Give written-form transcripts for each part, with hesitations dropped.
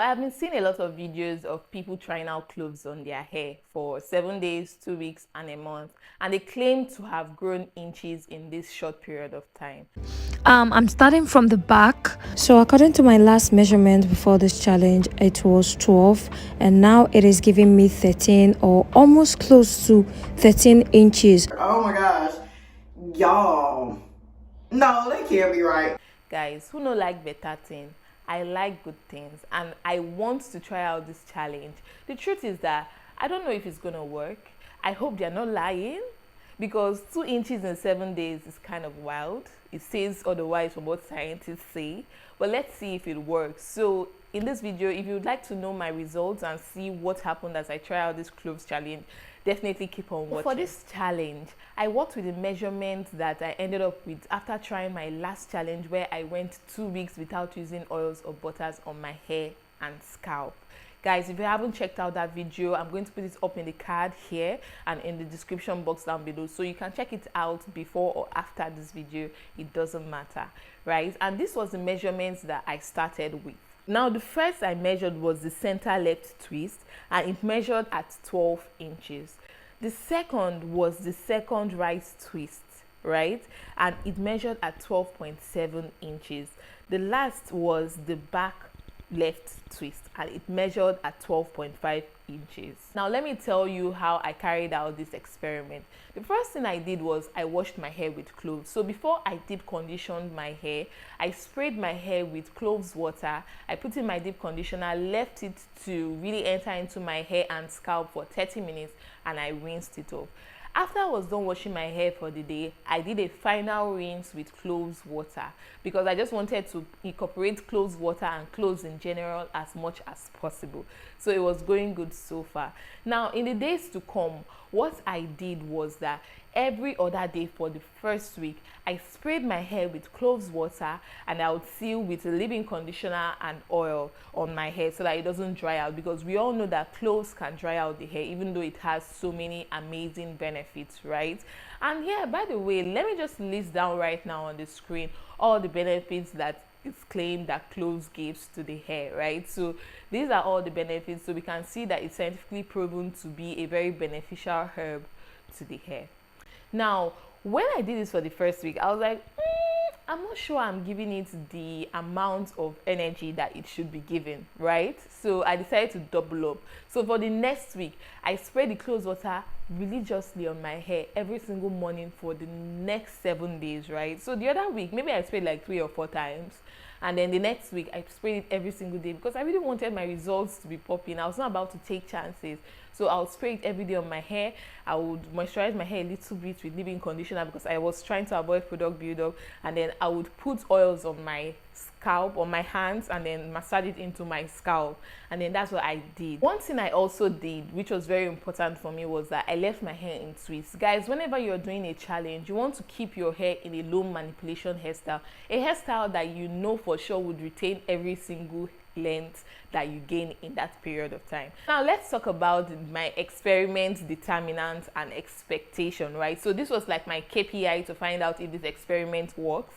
I've been seeing a lot of videos of people trying out cloves on their hair for 7 days, 2 weeks, and a month, and they claim to have grown inches in this short period of time. I'm starting from the back. So according to my last measurement before this challenge, it was 12, and now it is giving me 13 or almost close to 13 inches. Oh my gosh, y'all, no, that can't be right. Guys, who no like better thing? I like good things, and I want to try out this challenge. The truth is that I don't know if it's gonna work. I hope they're not lying, because 2 inches in 7 days is kind of wild. It says otherwise from what scientists say, but let's see if it works. So in this video, if you would like to know my results and see what happened as I try out this cloves challenge, definitely keep on watching. For this challenge, I worked with the measurements that I ended up with after trying my last challenge, where I went 2 weeks without using oils or butters on my hair and scalp. Guys, if you haven't checked out that video, I'm going to put it up in the card here and in the description box down below, so you can check it out before or after this video. It doesn't matter, right? And this was the measurements that I started with. Now, the first I measured was the center left twist, and it measured at 12 inches. The second was the second right twist, right? And it measured at 12.7 inches. The last was the back left twist, and it measured at 12.5 inches. Now let me tell you how I carried out this experiment. The first thing I did was I washed my hair with cloves. So before I deep conditioned my hair, I sprayed my hair with cloves water. I put in my deep conditioner, left it to really enter into my hair and scalp for 30 minutes, and I rinsed it off. After I was done washing my hair for the day, I did a final rinse with cloves water, because I just wanted to incorporate cloves water and cloves in general as much as possible. So it was going good so far. Now, in the days to come, what I did was that every other day for the first week, I sprayed my hair with cloves water, and I would seal with a leave-in conditioner and oil on my hair so that it doesn't dry out, because we all know that cloves can dry out the hair even though it has so many amazing benefits, right? And yeah, by the way, let me just list down right now on the screen all the benefits that it's claimed that cloves gives to the hair, right? So these are all the benefits, so we can see that it's scientifically proven to be a very beneficial herb to the hair. Now, when I did this for the first week, I was like, I'm not sure I'm giving it the amount of energy that it should be given, right? So I decided to double up. So for the next week, I sprayed the cloves water religiously on my hair every single morning for the next 7 days, right? So the other week, maybe I sprayed like 3 or 4 times. And then the next week, I sprayed it every single day, because I really wanted my results to be popping. I was not about to take chances. So I would spray it every day on my hair. I would moisturize my hair a little bit with leave-in conditioner, because I was trying to avoid product buildup. And then I would put oils on my scalp, on my hands, and then massage it into my scalp. And then that's what I did. One thing I also did, which was very important for me, was that I left my hair in twists. Guys, whenever you're doing a challenge, you want to keep your hair in a low manipulation hairstyle, a hairstyle that you know for sure would retain every single length that you gain in that period of time. Now let's talk about my experiment determinant and expectation, right? So this was like my KPI to find out if this experiment works.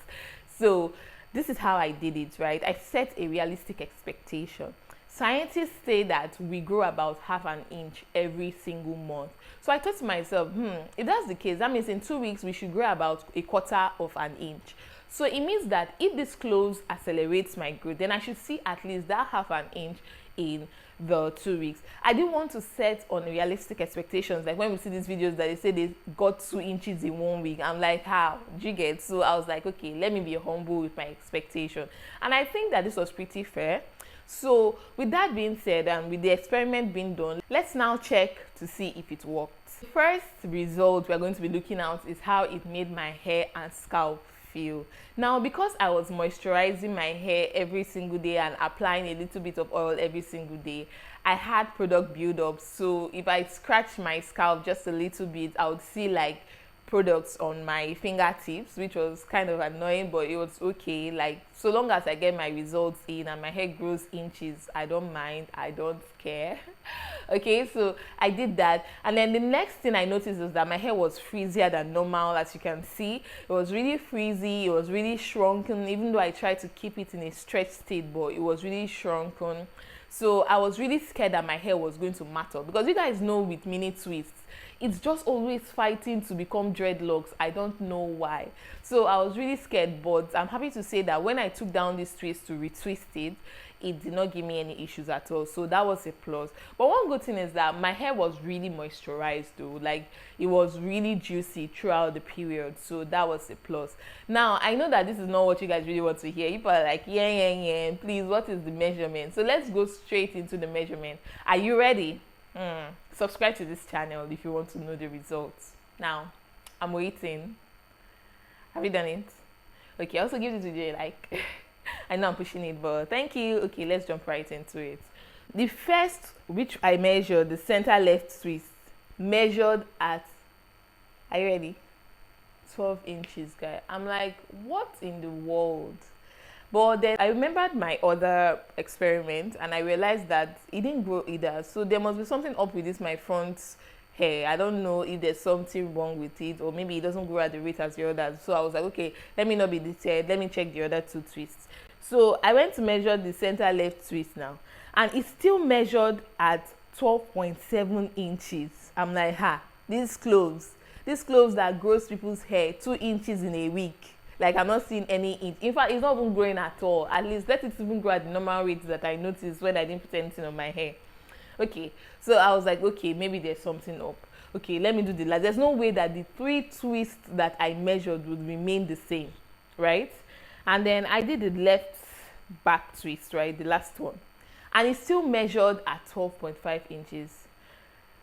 So this is how I did it, right? I set a realistic expectation. Scientists say that we grow about ½ an inch every single month. So I thought to myself, if that's the case, that means in 2 weeks we should grow about ¼ an inch. So it means that if this cloves accelerates my growth, then I should see at least that ½ an inch in the 2 weeks. I didn't want to set unrealistic expectations, like when we see these videos that they say they got 2 inches in 1 week. I'm like, how do you get? So I was like, okay, let me be humble with my expectation, and I think that this was pretty fair. So with that being said, and with the experiment being done, let's now check to see if it worked. The first result we're going to be looking at is how it made my hair and scalp feel. Now, because I was moisturizing my hair every single day and applying a little bit of oil every single day, I had product buildup. So if I scratch my scalp just a little bit, I would see like products on my fingertips, which was kind of annoying, but it was okay. Like, so long as I get my results in and my hair grows inches, I don't mind, I don't care. Okay, so I did that, and then the next thing I noticed was that my hair was frizzier than normal. As you can see, it was really frizzy, it was really shrunken, even though I tried to keep it in a stretched state, but it was really shrunken. So I was really scared that my hair was going to matter, because you guys know with mini twists, it's just always fighting to become dreadlocks. I don't know why. So I was really scared, but I'm happy to say that when I took down this twist to retwist it, it did not give me any issues at all. So that was a plus. But one good thing is that my hair was really moisturized though. Like, it was really juicy throughout the period. So that was a plus. Now, I know that this is not what you guys really want to hear. People are like, yeah, please, what is the measurement? So let's go straight into the measurement. Are you ready? Subscribe to this channel if you want to know the results. Now, I'm waiting. Have you done it? Okay, also give this video a like. I know I'm pushing it, but thank you. Okay, let's jump right into it. The first, which I measured, the center left twist, measured at, are you ready? 12 inches, guy. I'm like, what in the world? But then I remembered my other experiment and I realized that it didn't grow either. So there must be something up with this, my front hair. I don't know if there's something wrong with it, or maybe it doesn't grow at the rate as the others. So I was like, okay, let me not be deterred. Let me check the other two twists. So I went to measure the center left twist now, and it's still measured at 12.7 inches. I'm like, these cloves that grows people's hair 2 inches in a week. Like, I'm not seeing any inch. In fact, it's not even growing at all. At least let it even grow at the normal rate that I noticed when I didn't put anything on my hair. Okay, so I was like, okay, maybe there's something up. Okay, let me do the last. There's no way that the 3 twists that I measured would remain the same, right? And then I did the left back twist, right, the last one, and it's still measured at 12.5 inches.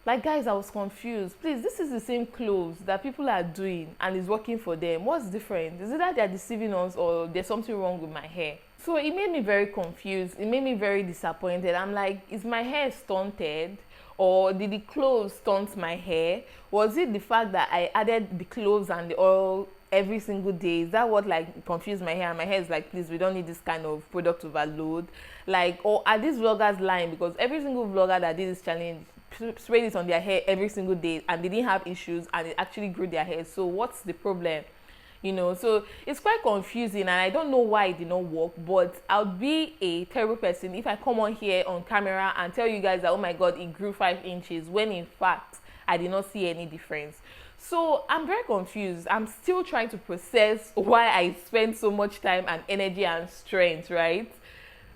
Like, guys, I was confused. Please, this is the same clothes that people are doing and it's working for them. What's different? Is it that they're deceiving us, or there's something wrong with my hair? So it made me very confused. It made me very disappointed. I'm like, is my hair stunted, or did the clothes stunt my hair? Was it the fact that I added the clothes and the oil every single day? Is that what like confused my hair? And my hair is like, please, we don't need this kind of product overload. Like, or are these vloggers lying? Because every single vlogger that did this challenge sprayed it on their hair every single day and they didn't have issues, and it actually grew their hair. So what's the problem? You know, so it's quite confusing, and I don't know why it did not work. But I'll be a terrible person if I come on here on camera and tell you guys that, oh my god, it grew 5 inches, when in fact I did not see any difference. So I'm very confused. I'm still trying to process why I spent so much time and energy and strength, right,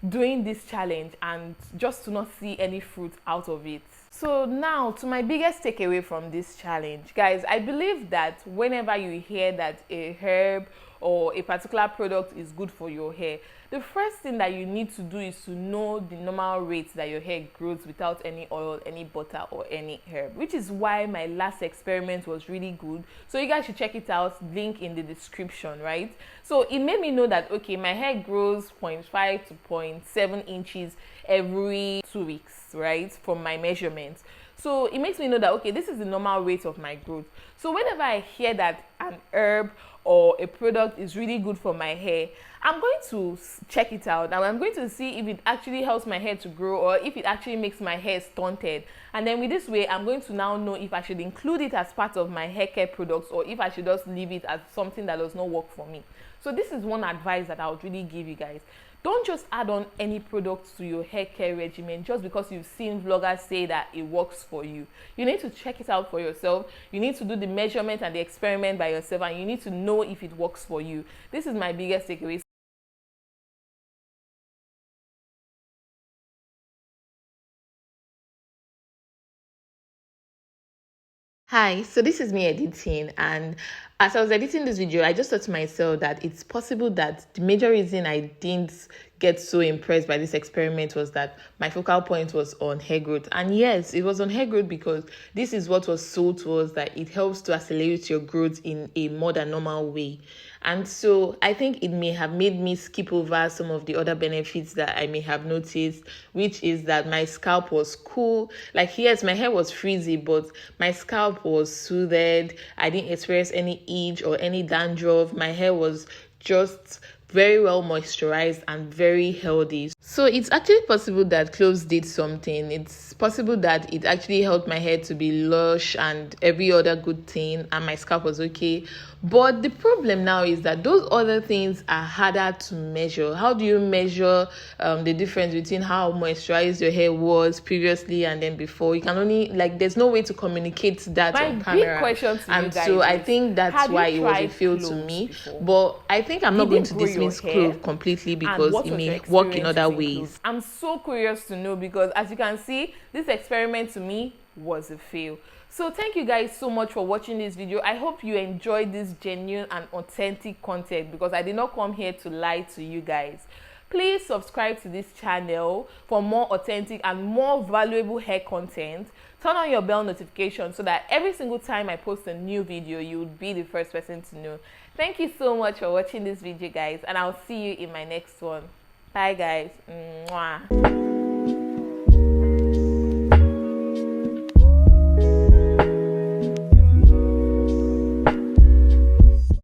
doing this challenge, and just to not see any fruit out of it. So now to my biggest takeaway from this challenge, guys. I believe that whenever you hear that a herb or a particular product is good for your hair, the first thing that you need to do is to know the normal rate that your hair grows without any oil, any butter, or any herb, which is why my last experiment was really good. So you guys should check it out, link in the description, right? So it made me know that, okay, my hair grows 0.5 to 0.7 inches every 2 weeks, right, from my measurements. So it makes me know that, okay, this is the normal rate of my growth. So whenever I hear that an herb or a product is really good for my hair, I'm going to check it out, and I'm going to see if it actually helps my hair to grow, or if it actually makes my hair stunted. And then with this way, I'm going to now know if I should include it as part of my hair care products, or if I should just leave it as something that does not work for me. So this is one advice that I would really give you guys. Don't just add on any product to your hair care regimen just because you've seen vloggers say that it works for you. You need to check it out for yourself. You need to do the measurement and the experiment by yourself, and you need to know if it works for you. This is my biggest takeaway. Hi, so this is me editing, and as I was editing this video, I just thought to myself that it's possible that the major reason I didn't get so impressed by this experiment was that my focal point was on hair growth. And yes, it was on hair growth because this is what was sold to us, that it helps to accelerate your growth in a more than normal way. And so I think it may have made me skip over some of the other benefits that I may have noticed, which is that my scalp was cool. Like, yes, my hair was frizzy, but my scalp was soothed. I didn't experience any itch or any dandruff. My hair was just very well moisturized and very healthy. So it's actually possible that cloves did something. It's possible that it actually helped my hair to be lush and every other good thing, and my scalp was okay. But the problem now is that those other things are harder to measure. How do you measure the difference between how moisturized your hair was previously and then before? You can only, like, there's no way to communicate that on camera. My big question to and you guys so I is, think that's why it was a fail to cloves me. before? But I think I'm not going to grow your dismiss hair? clove completely And because what it was may your work in experience other using ways. cloves? I'm so curious to know, because as you can see, this experiment to me was a fail. So thank you guys so much for watching this video. I hope you enjoyed this genuine and authentic content, because I did not come here to lie to you guys. Please subscribe to this channel for more authentic and more valuable hair content. Turn on your bell notification so that every single time I post a new video, you would be the first person to know. Thank you so much for watching this video, guys, and I'll see you in my next one. Bye, guys. Mwah.